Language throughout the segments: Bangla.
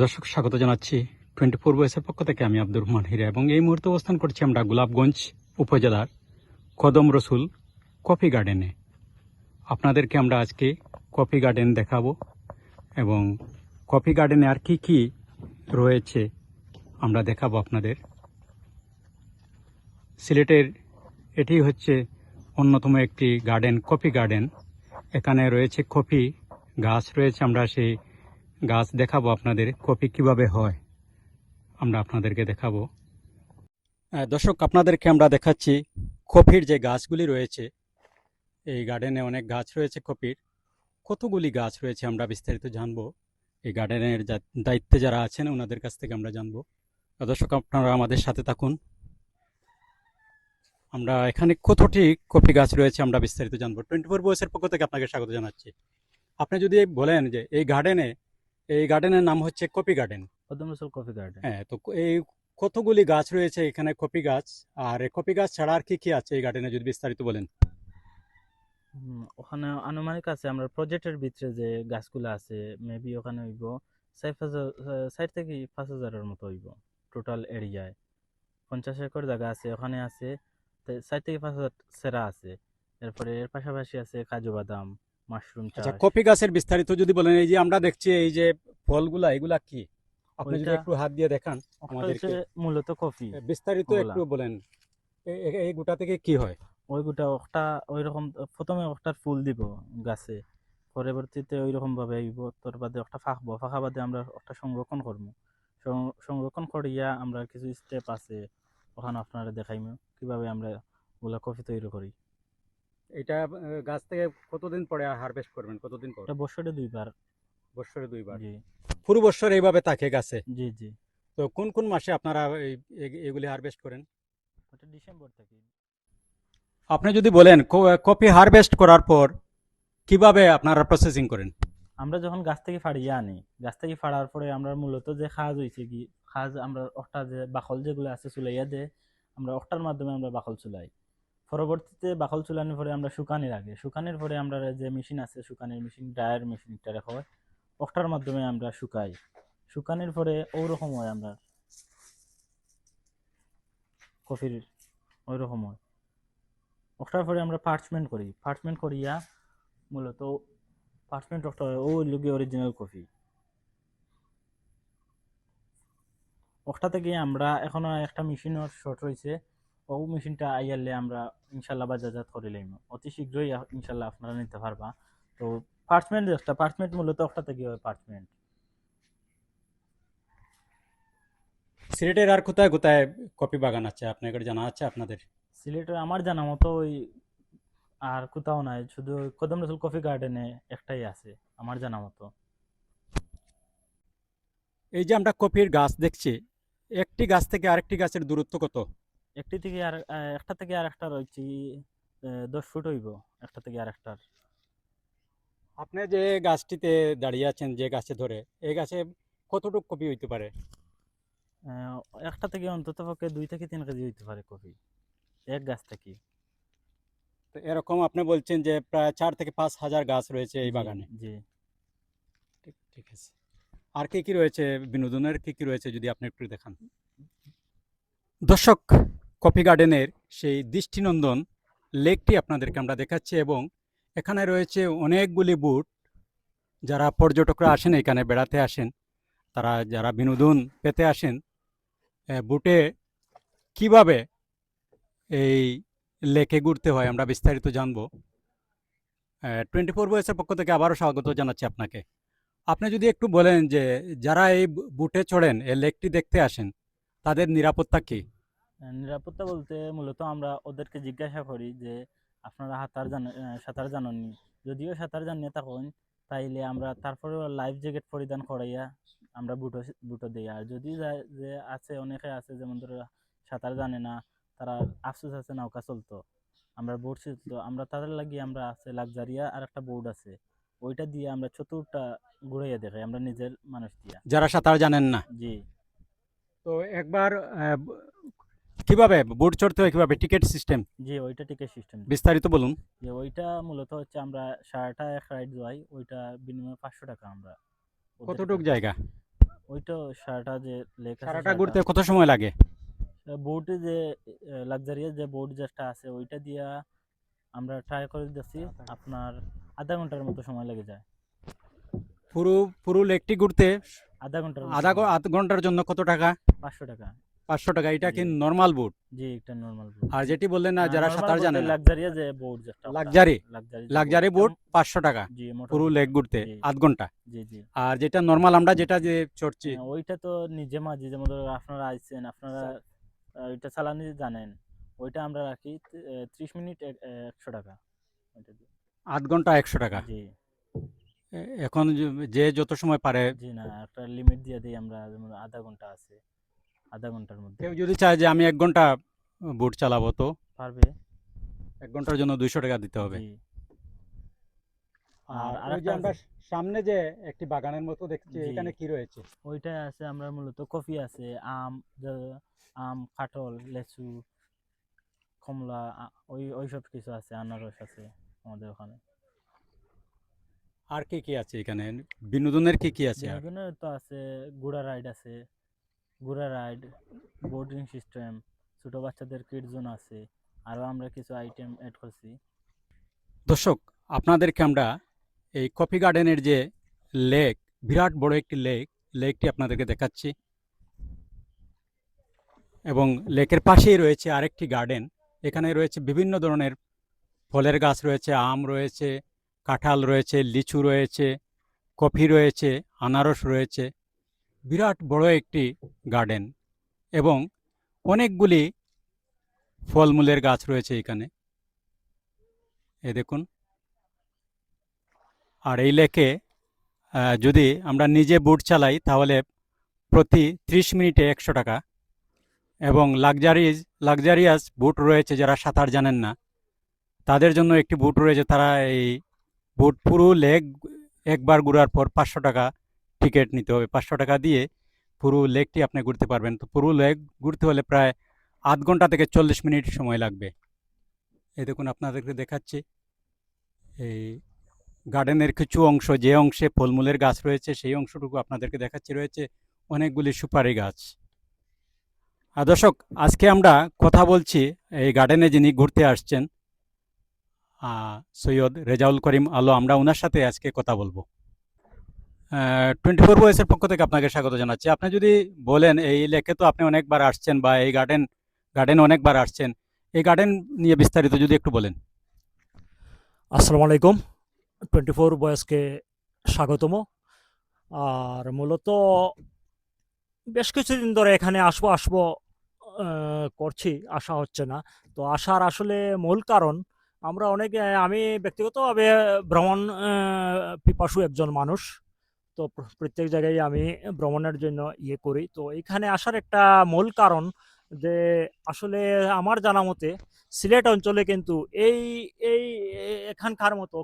দর্শক স্বাগত জানাচ্ছি 24 ভয়েসের পক্ষ থেকে। আমি আব্দুর রহমান হীরা এবং এই মুহূর্তে অবস্থান করছি আমরা গোলাপগঞ্জ উপজেলার কদম রসুল কফি গার্ডেনে। আপনাদেরকে আমরা আজকে কফি গার্ডেন দেখাবো এবং কফি গার্ডেনে আর কি কি রয়েছে আমরা দেখাবো আপনাদের। সিলেটের এটি হচ্ছে অন্যতম একটি গার্ডেন, কফি গার্ডেন। এখানে রয়েছে কফি গাছ রয়েছে, আমরা সেই গাছ দেখাবো আপনাদের। কফি কিভাবে হয় আমরা আপনাদেরকে দেখাবো। দর্শক, আপনাদেরকে আমরা দেখাচ্ছি কফির যে গাছগুলি রয়েছে। এই গার্ডেনে অনেক গাছ রয়েছে কফির। কতগুলি গাছ রয়েছে আমরা বিস্তারিত জানবো। এই গার্ডেনের দায়িত্বে যারা আছেন ওনাদের কাছ থেকে আমরা জানবো। দর্শক, আপনারা আমাদের সাথে থাকুন। আমরা এখানে কতটি কফি গাছ রয়েছে আমরা বিস্তারিত জানবো। 24 ভয়েসের পক্ষ থেকে আপনাকে স্বাগত জানাচ্ছি। আপনি যদি বলেন যে এই গার্ডেনের নাম হচ্ছে কফি গার্ডেন, কদম রসুল কফি গার্ডেন। হ্যাঁ, তো এই কতগুলি গাছ রয়েছে এখানে কফি গাছ, আর কফি গাছ ছাড়া আর কি কি আছে এই গার্ডেনে যদি বিস্তারিত বলেন। ওখানে আনুমানিক আছে আমরা প্রজেক্টের ভিতরে যে গাছগুলো আছে মেবি ওখানে হইব 4 থেকে 5,000-এর মতো হইব টোটাল এরিয়ায়। 50 একর জায়গা আছে, ওখানে আছে 4 থেকে 5,000 সেরা আছে। এরপরে এর পাশাপাশি আছে কাজু বাদাম, মাশরুম আচ্ছা, চাষ। কফি গাছের বিস্তারিত যদি বলেন। এই যে আমরা দেখছি এই যে ফলগুলা, এগুলা কি? আপনি যদি ওইটা একটু হাত দিয়ে দেখান ওটা আমাদেরকে, হচ্ছে মূলত কফি। বিস্তারিত ওগুলা একটু বলেন। এই গোটা থেকে কি হয়? ওই গোটা একটা ওই রকম প্রথমে একটা ফুল দিব গাছে, পরবর্তীতে ওই রকম ভাবে আইব, তোর বাদে একটা ফাঁকবো, ফাঁকা বাদে আমরা একটা সংরক্ষণ করবো। সংরক্ষণ করিয়া আমরা কিছু স্টেপ আছে ওখানে আপনারা দেখাইমু কিভাবে আমরা ওগুলা কফি তৈরি করি। এটা গাছ থেকে কতদিন পরে হারভেস্ট করবেন? কতদিন পর? এটা বছরে 2 বার। বছরে 2 বার? জি পুরো বছর এইভাবে থাকে গাছে? জি জি। তো কোন কোন মাসে আপনারা এগুলি হারভেস্ট করেন? ওটা ডিসেম্বর থেকে। আপনি যদি বলেন কফি হারভেস্ট করার পর কিভাবে আপনারা প্রসেসিং করেন? আমরা যখন গাছ থেকে ফাড়িয়ে আনি, গাছ থেকে ফাড়ার পরে আমরা মূলত যে খাজ হয়েছে কি খাজ, আমরা অটা যে বাকল যেগুলো আছে চুলাইয়া দে, আমরা অটার মাধ্যমে আমরা বাকল চুলাই। পরবর্তীতে বাকল চুলানোর পরে আমরা শুকানির আগে, শুকানির পরে আমরা যে মেশিন আছে শুকানির মেশিন, ড্রায়ার মেশিন একটা রাখা হয়, অটার মাধ্যমে আমরা শুকাই। শুকানির পরে ওরকম হয় আমরা কফির ওইরকম হয়। অটার পরে আমরা পার্চমেন্ট করি, পার্চমেন্ট করিয়া মূলত পার্চমেন্ট অটা হয় ও লুগে অরিজিনাল কফি। ওটা থেকে আমরা এখনো একটা মেশিনের শর্ট রয়েছে, ও মেশিনটা আইয়ালে আমরা ইনশাল্লাহ বাজারজাত করে লইম অতি শীঘ্রই, ইনশাল্লাহ আপনারা নিতে পারবা। তো পার্চমেন্ট মূলত ওটা থেকে হয় পার্চমেন্ট। সিলেটের আর কোথায় কোথায় কফি বাগান আছে আপনাদের জানা আছে আপনাদের? সিলেটে আমার জানা মতো ওই আর কোথাও নাই, শুধু ওই কদম রসুল কফি গার্ডেনে একটাই আছে আমার জানা মতো। এই যে আমরা কফির গাছ দেখছি, একটি গাছ থেকে আরেকটি গাছের দূরত্ব কত? একটি থেকে আর একটা থেকে আর একটা রয়েছে 10 ফুট হইব একটা থেকে আর একটার। আপনি যে গাছটিতে দাঁড়িয়ে আছেন, যে গাছে ধরে, এই গাছে কতটুকু কফি হইতে পারে? আহ, একটা থেকে অন্তত পক্ষে 2 থেকে 3 কেজি হইতে পারে কফি এক গাছ থেকে। তো এরকম আপনি বলছেন যে প্রায় 4 থেকে 5 হাজার গাছ রয়েছে এই জি বাগানে। জি। ঠিক ঠিক আছে। আর কি কি রয়েছে, বিনোদনের কি কি রয়েছে যদি আপনি একটু দেখান। দর্শক, কফি গার্ডেনের সেই দৃষ্টিনন্দন লেকটি আপনাদেরকে আমরা দেখাচ্ছি এবং এখানে রয়েছে অনেকগুলি বুট। যারা পর্যটকরা আসেন এখানে বেড়াতে আসেন, তারা যারা বিনোদন পেতে আসেন, বুটে কিভাবে এই লেকে ঘুরতে হয় আমরা বিস্তারিত জানবো। 24 ভয়েসের পক্ষ থেকে আবারও স্বাগত জানাচ্ছি আপনাকে। আপনি যদি একটু বলেন যে যারা এই বুটে চড়েন, এই লেকটি দেখতে আসেন, তাদের নিরাপত্তা কি? নিরাপত্তা বলতে মূলত আমরা ওদেরকে জিজ্ঞাসা করি যে আপনারা সাঁতার জানেননি, যদিও সাঁতার জানিয়ে থাকুন তাইলে আমরা তারপরেও লাইফ জ্যাকেট পরিধান করাইয়া আমরা বুটো বুটো দিই। আর যদি যে আছে অনেকে আছে যেমন ধরো সাঁতার জানে না, তারা আফসোস আছে নৌকা চলতো, আমরা বোট চলতো, আমরা তাদের লাগিয়ে আমরা আছে লাক্সারিয়া আর একটা বোর্ড আছে, ওইটা দিয়ে আমরা চতুর্টা ঘুরাইয়া দেখাই আমরা নিজের মানুষ দিয়া। যারা সাঁতার জানেন না। জি। তো একবার কিভাবে বোট চড়তে হয়, কিভাবে টিকিট সিস্টেম জি ওইটা টিকিট সিস্টেম। বিস্তারিত বলুন। যে ওইটা মূলত হচ্ছে আমরা সারাটা এক রাইড যাই, ওইটা বিনিময়ে 500 টাকা আমরা ওদের কতটুক কাছ থেকে। জায়গা? ওইটা সারাটা যে লেক আছে সারাটা সারাটা ঘুরতে কত সময় লাগে? বোটে যে লাক্সারিয়াস যে বোট যেটা আছে ওইটা দিয়া আমরা ট্রাই করে দিতেছি, আপনার আধা ঘন্টার মতো সময় লেগে যায়। পুরো পুরো লেকটি ঘুরতে আধা ঘন্টার মতো সময়। আধ ঘন্টার জন্য কত টাকা? 500 টাকা। 500 টাকা। এটা কি জি নর্মাল বোট? জি একটা নর্মাল বোট। আর যেটি বললেন না যারা নর্মাল সাঁতার বলতে জানে না, লাক্সারিয়াস যে বোট যেটা লাক্সারি লাক্সারি লাক্সারি বোট 500 টাকা জি মোটর পুরো বোট। লেক ঘুরতে জি আধ ঘন্টা। জি জি। আর যেটা নর্মাল আমরা যেটা যে চড়ছি, ওইটা তো নিজে মাঝি, যেমন ধরো আপনারা আইছেন, আপনারা ওইটা চালানি জানেন, ওইটা আমরা রাখি 30 মিনিট 100 টাকা ওইটা দিয়ে। আধ ঘন্টা 100 টাকা। জি এখন যে যত সময় পারে, জি না একটা লিমিট দিয়ে দিই আমরা, যেমন আধা ঘন্টা আছে, আধা ঘন্টার মধ্যে কেউ যদি চায় যে আমি 1 ঘন্টা বোট চালাবো, তো পারবে। 1 ঘন্টার জন্য 200 টাকা দিতে হবে। জি। আর আর ওই যে আরেকটা আমরা আছে। সামনে যে একটি বাগানের মতো দেখছি, জি এখানে কি রয়েছে? ওইটাই আছে, আমরা মূলত কফি আছে, আম, কাঁঠাল, লেচু, কমলা, ওই সব কিছু আছে, আনারস আছে আমাদের ওখানে। আর কি কি আছে এখানে, বিনোদনের কি কি আছে? আর বিনোদনের তো আছে, ঘোড়া রাইড আছে, ঘোড়া রাইড, বোর্ডিং সিস্টেম, ছোট বাচ্চাদের কিড জোন আছে, আরো আমরা কিছু আইটেম অ্যাড করছি। দর্শক, আপনাদেরকে আমরা এই কফি গার্ডেনের যে লেক, বিরাট বড় একটি লেকটি আপনাদেরকে দেখাচ্ছি, এবং লেকের পাশেই রয়েছে আরেকটি গার্ডেন। এখানে রয়েছে বিভিন্ন ধরনের ফলের গাছ রয়েছে, আম রয়েছে, কাঁঠাল রয়েছে, লিচু রয়েছে, কফি রয়েছে, আনারস রয়েছে। বিরাট বড় একটি গার্ডেন, এবং অনেকগুলি ফলমূলের গাছ রয়েছে এখানে, এ দেখুন। আর এই লেকে যদি আমরা নিজে বোট চালাই তাহলে প্রতি 30 মিনিটে 100 টাকা, এবং লাক্সারিয়াস বোট রয়েছে, যারা সাঁতার জানেন না তাদের জন্য একটি বোট রয়েছে, তারা এই বোট পুরো লেক একবার ঘোরার পর 500 টাকা টিকিট নিতে হবে। 500 টাকা দিয়ে পুরো লেকটি আপনি ঘুরতে পারবেন। তো পুরো লেক ঘুরতে হলে প্রায় আধ ঘন্টা থেকে 40 মিনিট সময় লাগবে। এই দেখুন, আপনাদেরকে দেখাচ্ছি এই গার্ডেনের কিছু অংশ, যে অংশে ফলমূলের গাছ রয়েছে সেই অংশটুকু আপনাদেরকে দেখাচ্ছি। রয়েছে অনেকগুলি সুপারি গাছ। আর দর্শক, আজকে আমরা কথা বলছি এই গার্ডেনে যিনি ঘুরতে আসছেন, সৈয়দ রেজাউল করিম আলো, আমরা ওনার সাথে আজকে কথা বলবো। 24 ভয়েসের পক্ষ থেকে আপনাকে স্বাগত জানাচ্ছি। আপনি যদি বলেন, এই লেকে তো আপনি অনেকবার আসছেন, বা এই গার্ডেনে অনেকবার আসছেন, এই গার্ডেন নিয়ে বিস্তারিত যদি একটু বলেন। আসসালামু আলাইকুম। 24 বয়েসকে স্বাগতম। আর মূলত বেশ কিছুদিন ধরে এখানে আসবো করছি, আসা হচ্ছে না। তো আসার আসলে মূল কারণ, আমরা আমি ব্যক্তিগতভাবে ভ্রমণ পিপাসু একজন মানুষ। তো প্রত্যেক জায়গায় আমি ভ্রমণের জন্য করি। তো এখানে আসার একটা মূল কারণ যে, আসলে আমার জানা মতে সিলেট অঞ্চলে কিন্তু এই এই এখানকার মতো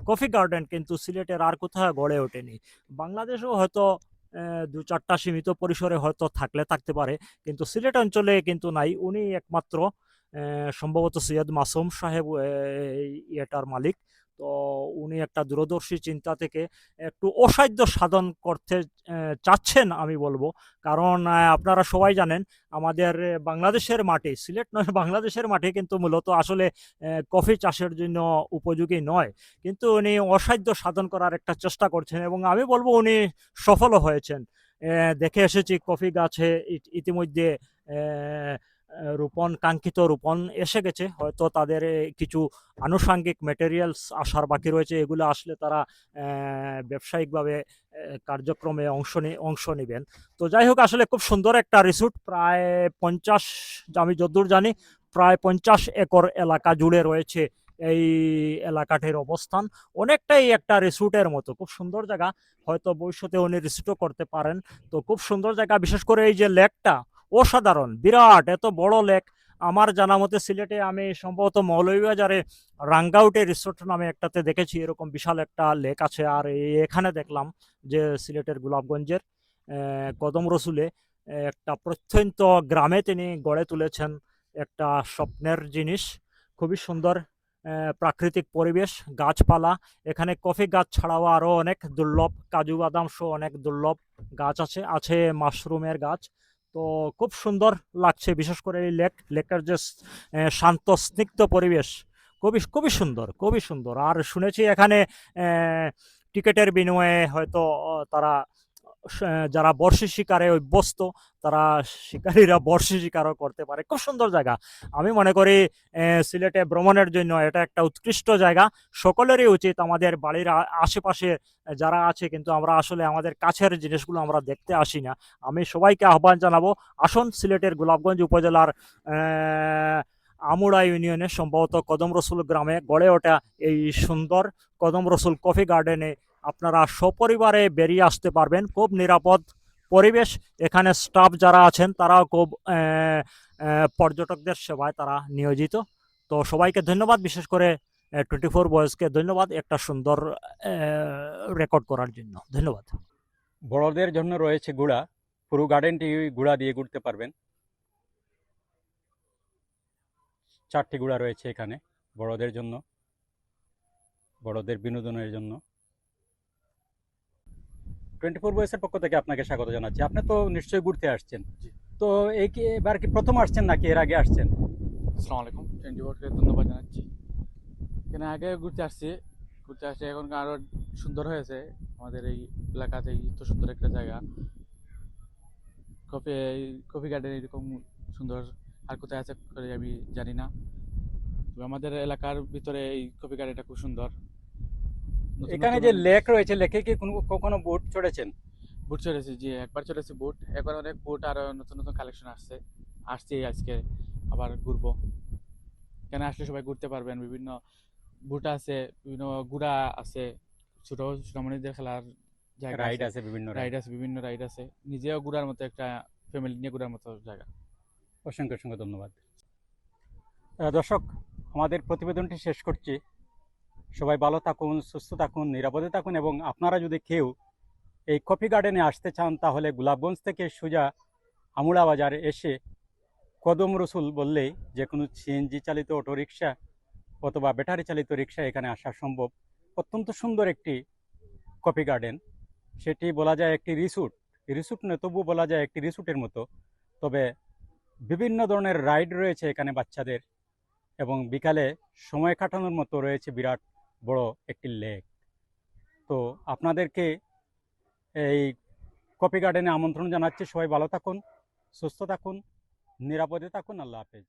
কফি গার্ডেন কিন্তু সিলেটের আর কোথাও গড়ে ওঠেনি। বাংলাদেশেও হয়তো দু চারটা সীমিত পরিসরে হয়তো থাকতে পারে, কিন্তু সিলেট অঞ্চলে কিন্তু নাই। উনি একমাত্র, সম্ভবত সৈয়দ মাসুম সাহেব এটার মালিক। তো উনি একটা দূরদর্শী চিন্তা থেকে একটু অসাধ্য সাধন করতে চাচ্ছেন আমি বলবো। কারণ আপনারা সবাই জানেন, আমাদের বাংলাদেশের মাটি, সিলেট নয় বাংলাদেশের মাটি কিন্তু মূলত আসলে কফি চাষের জন্য উপযোগী নয়। কিন্তু উনি অসাধ্য সাধন করার একটা চেষ্টা করছেন, এবং আমি বলবো উনি সফলও হয়েছেন। দেখে এসেছি কফি গাছে ইতিমধ্যে কাঙ্ক্ষিত রোপণ এসে গেছে। হয়তো তাদের কিছু আনুষঙ্গিক ম্যাটেরিয়ালস আসার বাকি রয়েছে, এগুলো আসলে তারা ব্যবসায়িকভাবে কার্যক্রমে অংশ নেবেন। তো যাই হোক, আসলে খুব সুন্দর একটা রিসোর্ট, প্রায় 50, আমি যতদূর জানি প্রায় 50 একর এলাকা জুড়ে রয়েছে এই এলাকাটির অবস্থান। অনেকটাই একটা রিসোর্টের মতো, খুব সুন্দর জায়গা। হয়তো ভবিষ্যতে উনি রিসোর্টও করতে পারেন। তো খুব সুন্দর জায়গা, বিশেষ করে এই যে লেকটা অসাধারণ, বিরাট এত বড় লেক। আমার জানা মতে সিলেটে আমি সম্ভবত মৌলভীবাজারে রাঙ্গাউটে রিসোর্ট নামে একটাতে দেখেছি, এরকম বিশাল একটা লেক আছে। আর এখানে দেখলাম যে সিলেটের গোলাপগঞ্জের কদম রসুলে একটা প্রত্যন্ত গ্রামে তিনি গড়ে তুলেছেন একটা স্বপ্নের জিনিস। খুবই সুন্দর প্রাকৃতিক পরিবেশ, গাছপালা। এখানে কফি গাছ ছাড়াও আরও অনেক দুর্লভ কাজু বাদাম সহ অনেক দুর্লভ গাছ আছে, আছে মাশরুমের গাছ। তো খুব সুন্দর লাগছে, বিশেষ করে এই লেকের যে শান্ত স্নিগ্ধ পরিবেশ, খুবই খুবই সুন্দর, খুবই সুন্দর। আর শুনেছি এখানে টিকেটের বিনিময়ে হয়তো তারা যারা বর্ষি শিকারে অভ্যস্ত, তারা শিকারীরা বর্ষি শিকারও করতে পারে। খুব সুন্দর জায়গা। আমি মনে করি সিলেটে ভ্রমণের জন্য এটা একটা উৎকৃষ্ট জায়গা। সকলেরই উচিত, আমাদের বাড়ির আশেপাশে যারা আছে, কিন্তু আমরা আসলে আমাদের কাছের জিনিসগুলো আমরা দেখতে আসি না। আমি সবাইকে আহ্বান জানাবো, আসুন সিলেটের গোলাপগঞ্জ উপজেলার আমুড়া ইউনিয়নে সম্ভবত কদম রসুল গ্রামে গড়ে ওঠা এই সুন্দর কদম রসুল কফি গার্ডেনে আপনারা সপরিবারে বেরিয়ে আসতে পারবেন। খুব নিরাপদ পরিবেশ। এখানে স্টাফ যারা আছেন তারাও খুব পর্যটকদের সেবায় তারা নিয়োজিত। তো সবাইকে ধন্যবাদ, বিশেষ করে 24 বয়েজকে ধন্যবাদ একটা সুন্দর রেকর্ড করার জন্য। ধন্যবাদ। বড়দের জন্য রয়েছে ঘোড়া, পুরো গার্ডেনটি ঘোড়া দিয়ে ঘুরতে পারবেন। 4টি ঘোড়া রয়েছে এখানে বড়দের জন্য, বড়দের বিনোদনের জন্য। 24 বয়েসের পক্ষ থেকে আপনাকে স্বাগত জানাচ্ছি। আপনি তো নিশ্চয়ই ঘুরতে আসছেন, তো এবার কি প্রথম আসছেন নাকি এর আগে আসছেন? আসসালামু আলাইকুম, 24কে ধন্যবাদ জানাচ্ছি। এখানে আগে ঘুরতে আসছি, এখন আরো সুন্দর হয়েছে। আমাদের এই এলাকাতে এত সুন্দর একটা জায়গা, কফি গার্ডেন এরকম সুন্দর আর কোথায় আছে আমি জানি না। তবে আমাদের এলাকার ভিতরে এই কফি গার্ডেনটা খুব সুন্দর। এখানে যে লেক রয়েছে, লেকে কি কখনো বোট চড়েছেন? বুট চড়েছি, জি একবার চড়েছি বুট। এবার অনেক বুট আর নতুন নতুন কালেকশন আসছি আজকে আবার ঘুরবো। এখানে আসলে সবাই ঘুরতে পারবেন। বিভিন্ন বুট আছে, বিভিন্ন ঘোড়া আছে, ছোট সোনামণিদের খেলার জায়গা রাইড আছে, বিভিন্ন বিভিন্ন রাইড আছে। নিজেও ঘোরার মতো একটা ফ্যামিলি নিয়ে ঘোরার মতো জায়গা। অসংখ্য অসংখ্য ধন্যবাদ। দর্শক, আমাদের প্রতিবেদনটি শেষ করছি। সবাই ভালো থাকুন, সুস্থ থাকুন, নিরাপদে থাকুন, এবং আপনারা যদি কেউ এই কফি গার্ডেনে আসতে চান তাহলে গোলাপগঞ্জ থেকে সোজা আমুড়া বাজারে এসে কদম রসুল বললেই যে কোনো সিএনজি চালিত অটোরিকশা অথবা ব্যাটারি চালিত রিক্সা এখানে আসা সম্ভব। অত্যন্ত সুন্দর একটি কফি গার্ডেন, সেটি বলা যায় একটি রিসোর্ট নয়, তবুও বলা যায় একটি রিসোর্টের মতো। তবে বিভিন্ন ধরনের রাইড রয়েছে এখানে বাচ্চাদের, এবং বিকালে সময় কাটানোর মতো রয়েছে বিরাট বড় একটি লেক। তো আপনাদেরকে এই কফি গার্ডেনে আমন্ত্রণ জানাচ্ছি। সবাই ভালো থাকুন, সুস্থ থাকুন, নিরাপদে থাকুন। আল্লাহ হাফেজ।